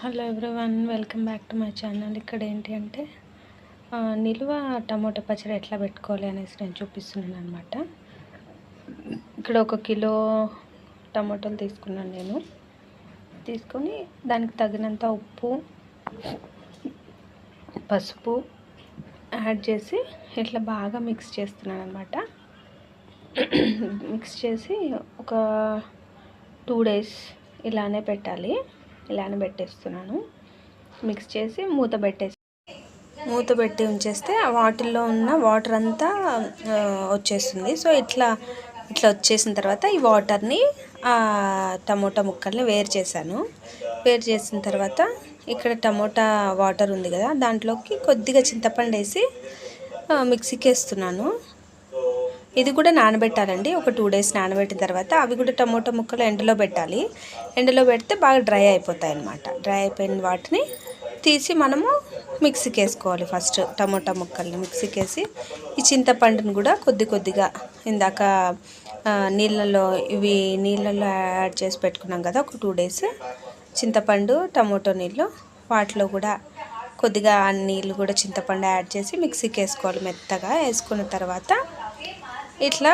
Hello everyone, welcome back to my channel. ఇక్కడ ఏంటి అంటే నిల్వ టమోటా పచ్చడి ఎట్లా పెట్టుకోవాలి అనేసి నేను చూపిస్తున్నాను అనమాట. ఇక్కడ 1 కిలో టమోటాలు తీసుకున్నాను. నేను తీసుకొని దానికి తగినంత ఉప్పు, పసుపు యాడ్ చేసి ఇట్లా బాగా మిక్స్ చేస్తున్నాను అనమాట. మిక్స్ చేసి ఒక 2 days ఇలానే పెట్టాలి. ఇలానే పెట్టేస్తున్నాను. మిక్స్ చేసి మూత పెట్టి ఉంచేస్తే ఆ వాటిల్లో ఉన్న వాటర్ అంతా వచ్చేస్తుంది. సో ఇట్లా వచ్చేసిన తర్వాత ఈ వాటర్ని టమోటా ముక్కల్ని వేరు చేసిన తర్వాత ఇక్కడ టమోటా వాటర్ ఉంది కదా, దాంట్లోకి కొద్దిగా చింతపండు వేసి మిక్సీకి వేస్తున్నాను. ఇది కూడా నానబెట్టాలండి. ఒక 2 days నానబెట్టిన తర్వాత అవి కూడా టమోటా ముక్కలు ఎండలో పెట్టాలి. ఎండలో పెడితే బాగా డ్రై అయిపోతాయి అన్నమాట. డ్రై అయిపోయిన వాటిని తీసి మనము మిక్సీకి వేసుకోవాలి. ఫస్ట్ టమోటా ముక్కల్ని మిక్సీకి వేసి ఈ చింతపండుని కూడా కొద్దిగా ఇందాక నీళ్ళల్లో యాడ్ చేసి పెట్టుకున్నాం కదా, ఒక 2 days చింతపండు టమోటో నీళ్ళు, వాటిలో కూడా కొద్దిగా ఆ నీళ్ళు కూడా చింతపండు యాడ్ చేసి మిక్సీకి వేసుకోవాలి. మెత్తగా వేసుకున్న తర్వాత ఇట్లా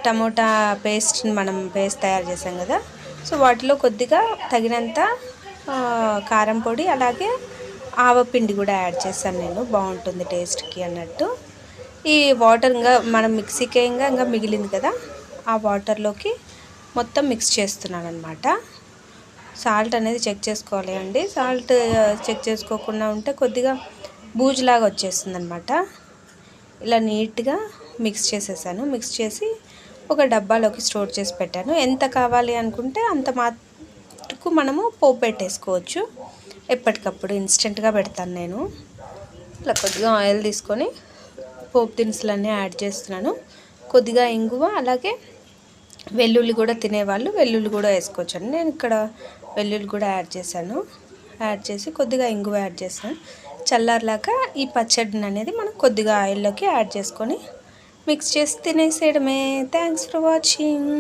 టమోటా పేస్ట్ని మనం పేస్ట్ తయారు చేసాం కదా, సో వాటిలో కొద్దిగా తగినంత కారం పొడి, అలాగే ఆవపిండి కూడా యాడ్ చేశాను నేను, బాగుంటుంది టేస్ట్కి అన్నట్టు. ఈ వాటర్ ఇంకా మనం మిక్సీకి ఇంకా మిగిలింది కదా, ఆ వాటర్లోకి మొత్తం మిక్స్ చేస్తున్నాను అనమాట. సాల్ట్ అనేది చెక్ చేసుకోవాలి అండి. సాల్ట్ చెక్ చేసుకోకుండా ఉంటే కొద్దిగా బూజులాగా వచ్చేస్తుంది అనమాట. ఇలా నీట్గా మిక్స్ చేసేసాను. మిక్స్ చేసి ఒక డబ్బాలోకి స్టోర్ చేసి పెట్టాను. ఎంత కావాలి అనుకుంటే అంత మటుకు మనము పోపు పెట్టేసుకోవచ్చు. ఎప్పటికప్పుడు ఇన్స్టెంట్గా పెడతాను నేను. ఇలా కొద్దిగా ఆయిల్ తీసుకొని పోపు దినుసులన్నీ యాడ్ చేస్తున్నాను. కొద్దిగా ఇంగువ, అలాగే వెల్లుల్లి కూడా తినేవాళ్ళు వెల్లుల్లి కూడా వేసుకోవచ్చండి. నేను ఇక్కడ వెల్లుల్లి కూడా యాడ్ చేశాను. యాడ్ చేసి కొద్దిగా ఇంగువ యాడ్ చేశాను. చల్లారలాక ఈ పచ్చడిని అనేది మనం కొద్దిగా ఆయిల్లోకి యాడ్ చేసుకొని మిక్స్ చేసి తినేసేయడమే. Thanks for watching.